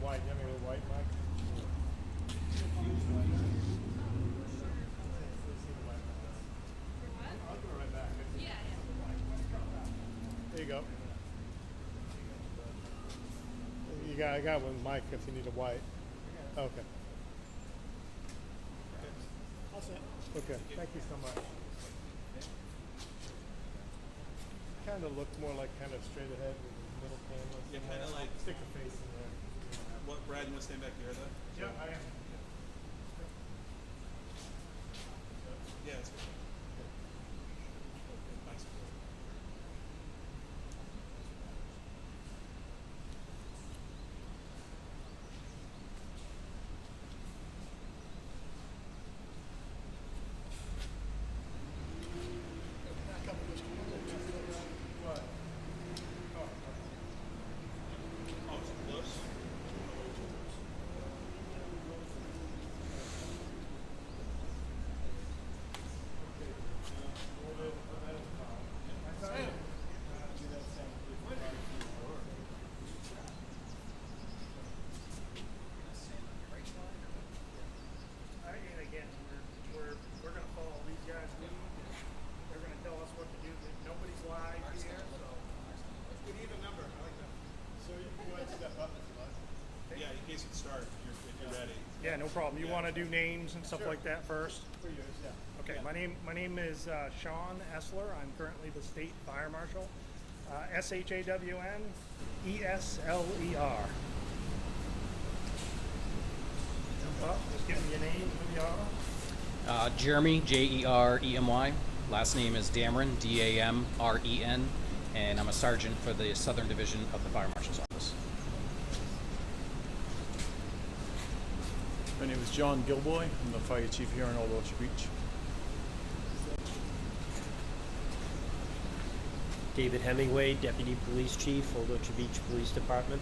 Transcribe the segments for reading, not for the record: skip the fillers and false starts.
white. You have any white, Mike? I'll go right back. There you go. I got one, Mike, if you need a white. Okay. Okay, thank you so much. Kind of looked more like kind of straight ahead with a little camera. Yeah, kind of like Stick a face in there. what, Brad, you want to stand back here though? Yeah, I am. Yeah, that's good. Thanks. What? Oh, it's close. And again, we're going to follow these guys' lead. They're going to tell us what to do. Nobody's live here, so. Good even number. I like that. So you can go ahead and step up if you like. Yeah, in case you start, if you're ready. Yeah, no problem. You want to do names and stuff like that first? For yours, yeah. Okay, my name is Sean Essler. I'm currently the state fire marshal. SHAWN-ESLER. Jump up, just give me your name, who you are. Jeremy, Jeremy. Last name is Dameron, Damren, and I'm a sergeant for the Southern Division of the Fire Marshal's Office. My name is John Gilboy. I'm the fire chief here in Old Orchard Beach. David Hemingway, Deputy Police Chief, Old Orchard Beach Police Department.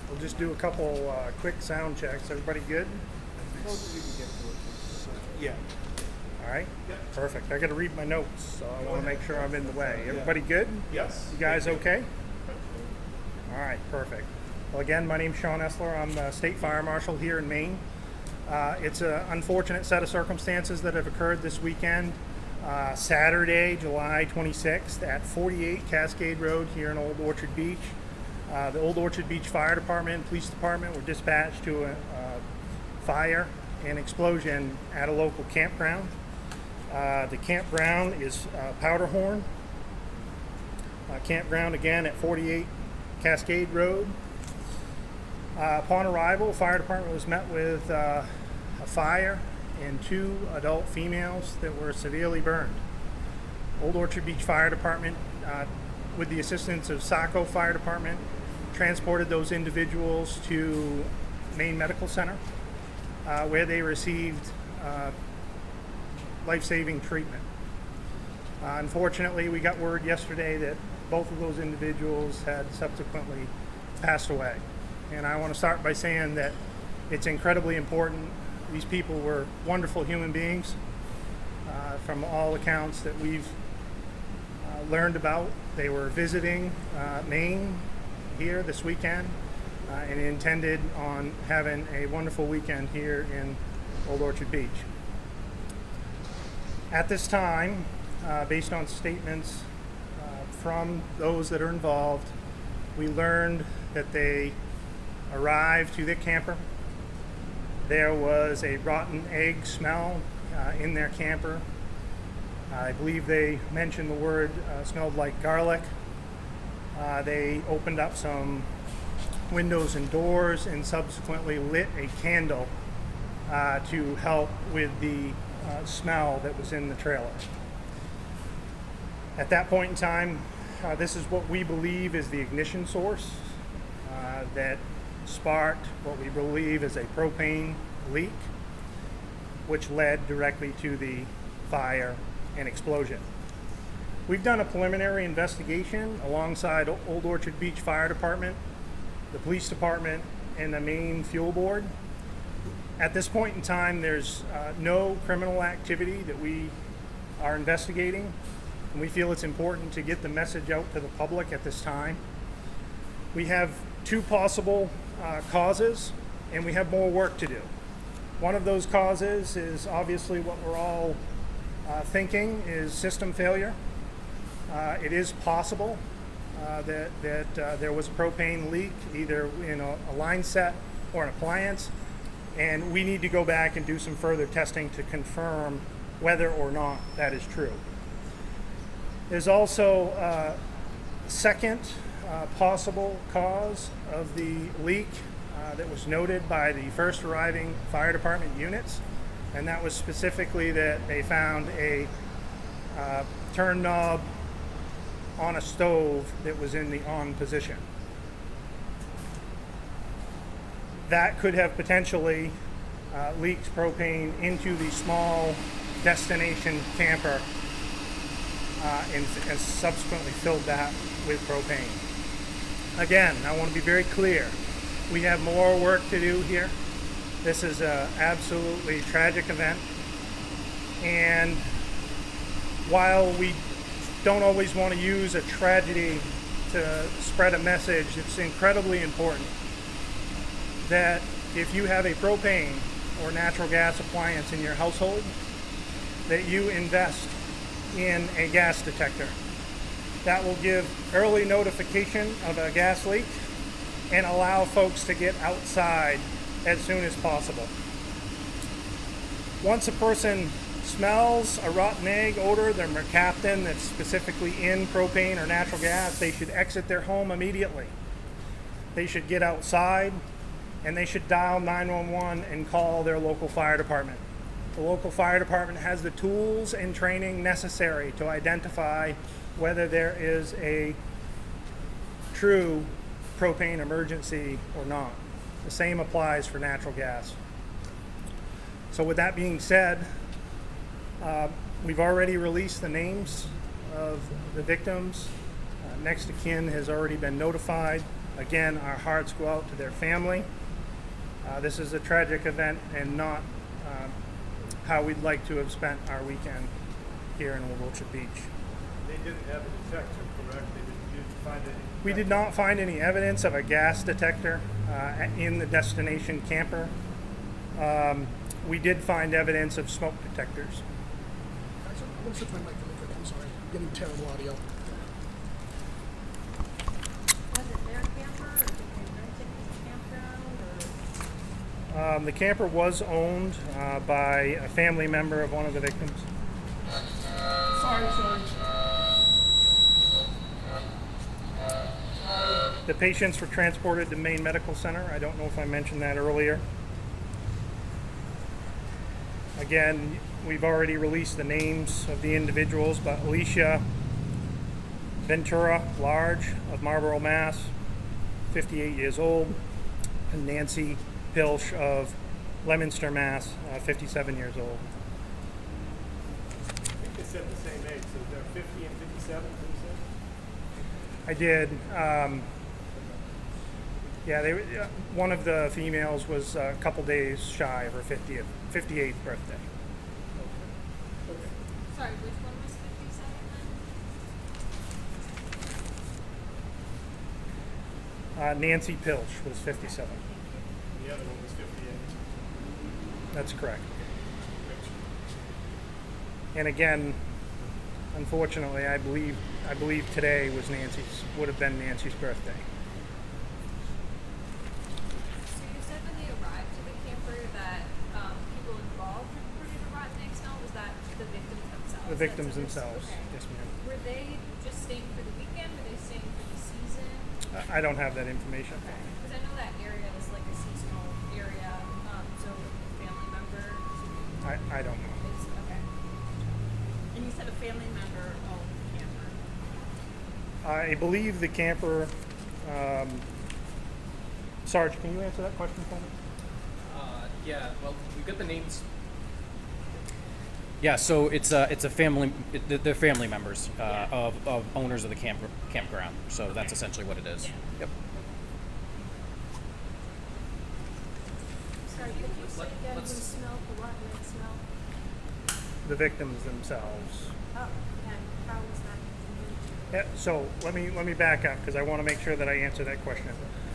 We'll just do a couple quick sound checks. Everybody good? Yeah. All right. Perfect. I got to read my notes, so I want to make sure I'm in the way. Everybody good? Yes. You guys okay? All right. Perfect. Well, again, my name's Sean Essler. I'm the state fire marshal here in Maine. It's an unfortunate set of circumstances that have occurred this weekend. Saturday, July 26th at 48 Cascade Road here in Old Orchard Beach. The Old Orchard Beach Fire Department and Police Department were dispatched to a fire and explosion at a local campground. The campground is Powderhorn. Campground again at 48 Cascade Road. Upon arrival, fire department was met with a fire and 2 adult females that were severely burned. Old Orchard Beach Fire Department, with the assistance of Saco Fire Department, transported those individuals to Maine Medical Center, where they received life-saving treatment. Unfortunately, we got word yesterday that both of those individuals had subsequently passed away. And I want to start by saying that it's incredibly important. These people were wonderful human beings. From all accounts that we've learned about, they were visiting Maine here this weekend and intended on having a wonderful weekend here in Old Orchard Beach. At this time, based on statements from those that are involved, we learned that they arrived to their camper. There was a rotten egg smell in their camper. I believe they mentioned the word smelled like garlic. They opened up some windows and doors and subsequently lit a candle to help with the smell that was in the trailer. At that point in time, this is what we believe is the ignition source that sparked what we believe is a propane leak, which led directly to the fire and explosion. We've done a preliminary investigation alongside Old Orchard Beach Fire Department, the Police Department, and the Maine Fuel Board. At this point in time, there's no criminal activity that we are investigating. and we feel it's important to get the message out to the public at this time. We have two possible causes, and we have more work to do. One of those causes is obviously what we're all thinking is system failure. It is possible that there was a propane leak either in a line set or an appliance, and we need to go back and do some further testing to confirm whether or not that is true. There's also a second possible cause of the leak that was noted by the first arriving fire department units, and that was specifically that they found a turn knob on a stove that was in the on position. That could have potentially leaked propane into the small destination camper and subsequently filled that with propane. Again, I want to be very clear. We have more work to do here. This is an absolutely tragic event. And while we don't always want to use a tragedy to spread a message, it's incredibly important that if you have a propane or natural gas appliance in your household, that you invest in a gas detector. That will give early notification of a gas leak and allow folks to get outside as soon as possible. Once a person smells a rotten egg odor, the mercaptan that's specifically in propane or natural gas, they should exit their home immediately. They should get outside and they should dial 911 and call their local fire department. The local fire department has the tools and training necessary to identify whether there is a true propane emergency or not. The same applies for natural gas. So with that being said, we've already released the names of the victims. Next of kin has already been notified. Again, our hearts go out to their family. This is a tragic event and not how we'd like to have spent our weekend here in Old Orchard Beach. They didn't have a detector, correct? You didn't find any? We did not find any evidence of a gas detector in the destination camper. We did find evidence of smoke detectors. Guys, I'm going to switch my mic really quick. I'm sorry. I'm getting terrible audio. Was it their camper, or did they rent it from Campground, or? The camper was owned by a family member of one of the victims. Sorry. The patients were transported to Maine Medical Center. I don't know if I mentioned that earlier. Again, we've already released the names of the individuals, but Alicia Ventura Large of Marlborough, Mass., 58 years old, and Nancy Pilch of Leominster, Mass., 57 years old. I think they said the same age, so they're 50 and 57, you said? I did. One of the females was a couple days shy of her 58th birthday. Sorry, which one was 57 then? Nancy Pilch was 57. The other one was 58. That's correct. And again, unfortunately, I believe today would have been Nancy's birthday. So you said when they arrived to the camper that people involved reported a rotten egg smell. Was that the victims themselves? The victims That's what themselves. okay. Yes, ma'am. Were they just staying for the weekend? Were they staying for the season? I don't have that information. Because I know that area is like a seasonal area. So family member. I don't know. Is okay. And you said a family member owned the camper. I believe the camper. Sarge, can you answer that question for me? Yeah, well, we've got the names. Yeah, so it's a family. They're family members of owners of the campground. So that's essentially what it is. Yeah. Yep. Sorry, could you say again who let's- smelled the rotten egg smell? The victims themselves. Oh, and how was So let me back up because I want to make sure that I answer that question.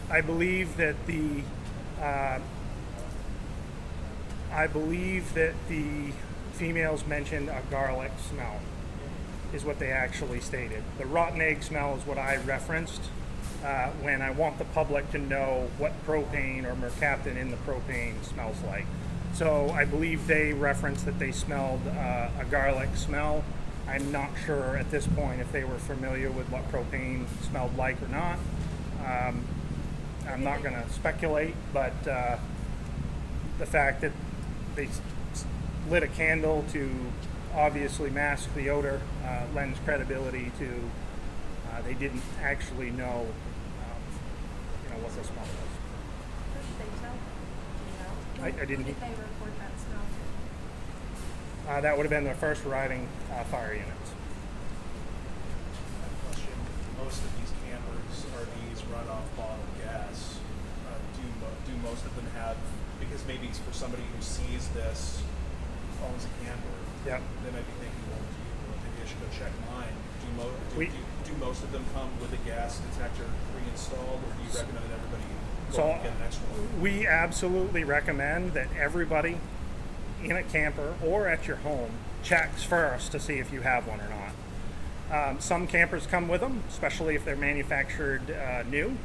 I believe that the females mentioned a garlic smell is what they actually stated. The rotten egg smell is what I referenced when I want the public to know what propane or mercaptan in the propane smells like. So I believe they referenced that they smelled a garlic smell. I'm not sure at this point if they were familiar with what propane smelled like or not. I'm not going to speculate, but the fact that they lit a candle to obviously mask the odor lends credibility to they didn't actually know, what the smell was. Who did they tell? Do you know? I didn't. Who did they report that smell to? That would have been the first arriving fire units. Question. Most of these campers, RVs, run off bottled gas. Do most of them have, because maybe it's for somebody who sees this, owns a camper, Yep. they might be thinking, well, maybe I should go check mine. Do most of them come with a gas detector pre-installed, or do you recommend that everybody go out and get an extra one? We absolutely recommend that everybody in a camper or at your home checks first to see if you have one or not. Some campers come with them, especially if they're manufactured new,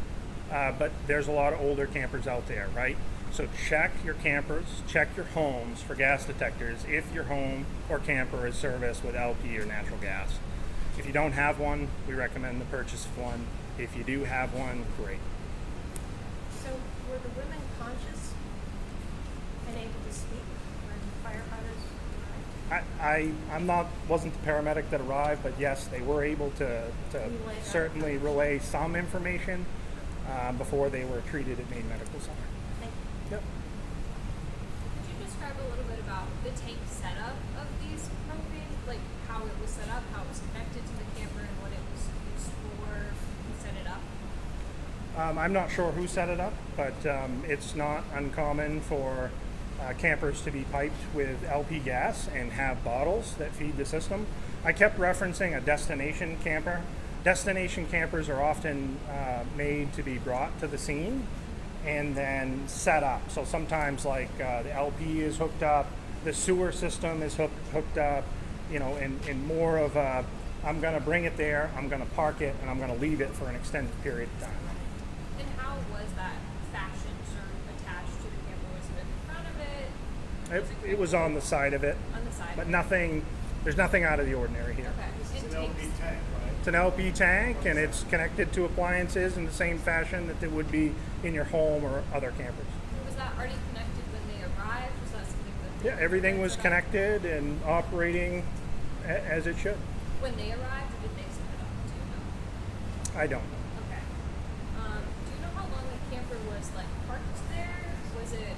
but there's a lot of older campers out there, right? So check your campers, check your homes for gas detectors if your home or camper is serviced with LP or natural gas. If you don't have one, we recommend the purchase of one. If you do have one, great. So were the women conscious and able to speak when firefighters arrived? wasn't the paramedic that arrived, but yes, they were able to Relay that. certainly relay some information before they were treated at Maine Medical Center. Thank you. Yep. Could you describe a little bit about the tank setup of these propane, like how it was set up, how it was connected to the camper, and what it was used for, who set it up? I'm not sure who set it up, but it's not uncommon for campers to be piped with LP gas and have bottles that feed the system. I kept referencing a destination camper. Destination campers are often made to be brought to the scene and then set up. So sometimes like the LP is hooked up, the sewer system is hooked up, and more of a, I'm going to bring it there, I'm going to park it, and I'm going to leave it for an extended period of time. And how was that fashioned or attached to the camper? Was it in front of it? It was on the side of it, On the side? but there's nothing out of the ordinary here. Okay. It's And an LP tanks? tank, right? It's an LP tank, and it's connected to appliances in the same fashion that it would be in your home or other campers. Was that already connected when they arrived? Was that something that Yeah, everything was set up connected and operating as it should. when they arrived, or did they set it up? Do you know? I don't know. Okay. Do you know how long the camper was parked there? Was it?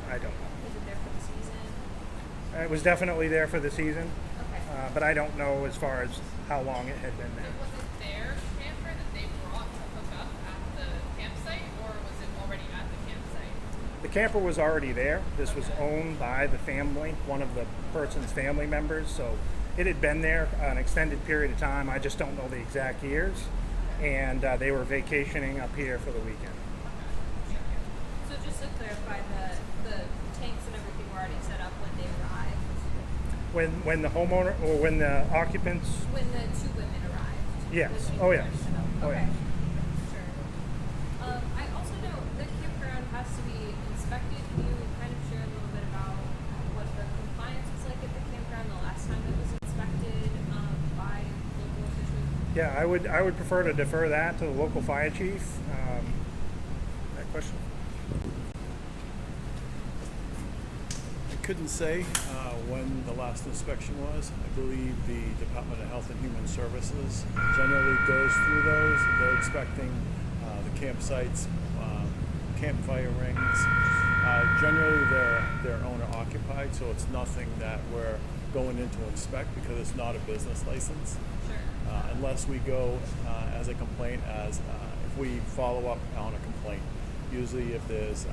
I don't know. Was it there for the season? It was definitely there for the season, Okay. but I don't know as far as how long it had been there. Was it their camper that they brought to hook up at the campsite, or was it already at the campsite? The camper was already there. This was owned by the family, one of the person's family members, so it had been there an extended period of time. I just don't know the exact years, and they were vacationing up here for the weekend. So just to clarify, the tanks and everything were already set up when they arrived. When the homeowner or when the occupants, When the two women arrived. Yes. the tanks Oh, were yes. set up. Oh, Okay. yes. Sure. I also know the campground has to be inspected. Can you kind of share a little bit about what the compliance was like at the campground the last time it was inspected by local officials? yeah, I would prefer to defer that to the local fire chief. That question. I couldn't say when the last inspection was. I believe the Department of Health and Human Services generally goes through those. They're inspecting the campsites, campfire rings. Generally, they're owner occupied, so it's nothing that we're going in to inspect because it's not a business license. Sure. Unless we go as a complaint, if we follow up on a complaint. Usually if there's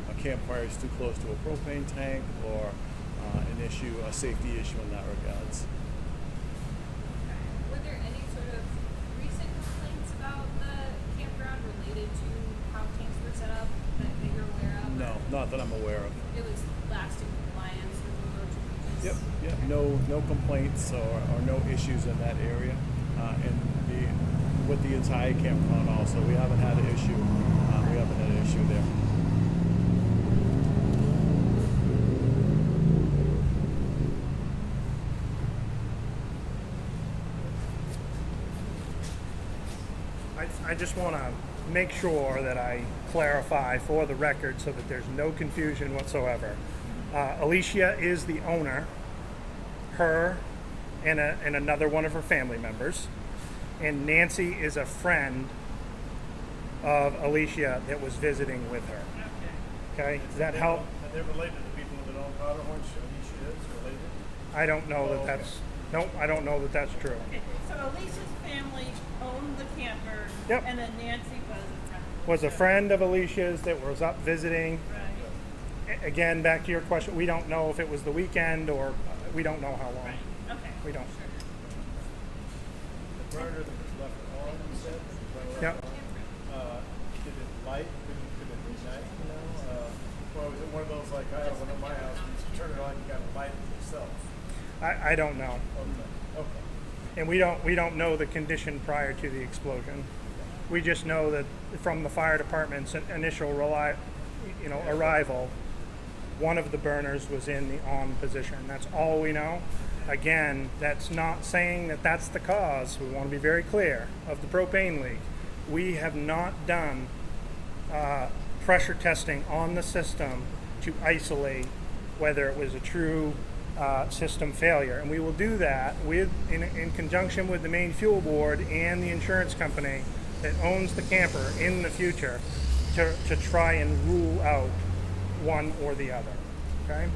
a campfire is too close to a propane tank or a safety issue in that regards. Okay. Were there any sort of that I'm aware of. It was lasting compliance with the no changes. Yep, yep, no complaints or no issues in that area. And with the entire campground also, we haven't had an issue. We haven't had an issue there. I just want to make sure that I clarify for the record so that there's no confusion whatsoever. Alicia is the owner, her and another one of her family members, and Nancy is a friend of Alicia that was visiting with her. Okay, does that help? And they're related to people that own Powderhorn, Alicia is related? I don't know that okay. that's, nope, I don't know that that's true. Okay, so Alicia's family owned the camper. Yep. And then Nancy was a friend. Was a friend of Alicia's that was up visiting. Right, Again, back to your question, we don't know if it was the weekend or we don't know how long. right, okay. We don't. The burner that was left on, you said? Yep. Did it light? Could it ignite, you know? Or was it one of those like, I have one at my house, and you turn it on, you got to light it yourself? I don't know. Okay. And we don't know the condition prior to the explosion. We just know that from the fire department's initial arrival, one of the burners was in the on position. That's all we know. Again, that's not saying that that's the cause. We want to be very clear of the propane leak. We have not done pressure testing on the system to isolate whether it was a true system failure, and we will do that in conjunction with the Maine Fuel Board and the insurance company that owns the camper in the future to try and rule out one or the other. Okay,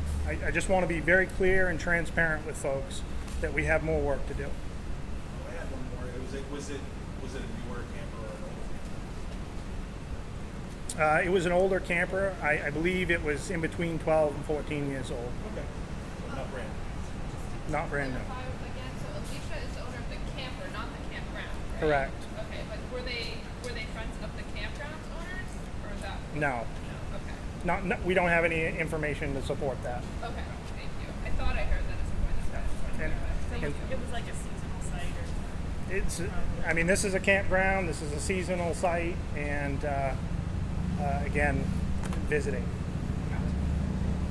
I just want to be very clear and transparent with folks that we have more work to do. I had one more. Was it a newer camper or an old camper? It was an older camper. I believe it was in between 12 and 14 years old. Okay. Not brand new. Not brand new. Clarify again, so Alicia is the owner of the camper, not the campground, right? Correct. Okay, but were they friends of the campground's owners, or is that? No. Okay. Not, we don't have any information to support that. Okay, thank you. I thought I heard that at some point. That's why I just wanted to And- clarify. Thank and- you. It was like a seasonal site or. It's, I mean, this is a campground, this is a seasonal site, and again, visiting.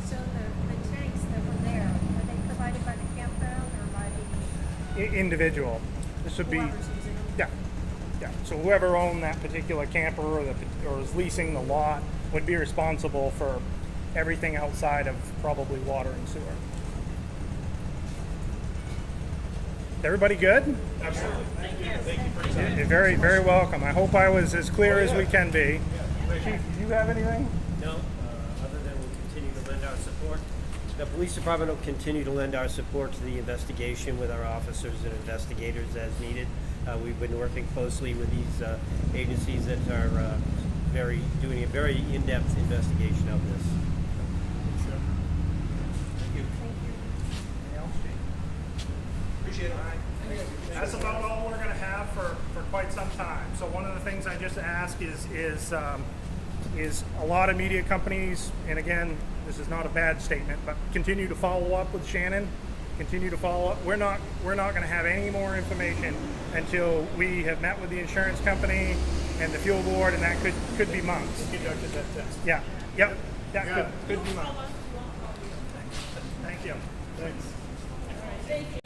So the tanks that were there, were they provided by the campground or by the Individual. This would be, whoever's using them? yeah, yeah. So whoever owned that particular camper or is leasing the lot would be responsible for everything outside of probably water and sewer. Everybody good? Absolutely. Thank you for your time. You're very, very welcome. I hope I was as clear as we can be. Chief, do you have anything? No, other than we'll continue to lend our support. The police department will continue to lend our support to the investigation with our officers and investigators as needed. We've been working closely with these agencies that are doing a very in-depth investigation of this. Thank you. Anything else, Chief? Appreciate it. That's about all we're going to have for quite some time. So one of the things I just ask is a lot of media companies, and again, this is not a bad statement, but continue to follow up with Shannon. Continue to follow up. We're not going to have any more information until we have met with the insurance company and the fuel board, and that could be months. Conducted that test. Yeah. Yep. That Yeah. could be months. Thank you. Thanks. Thank you.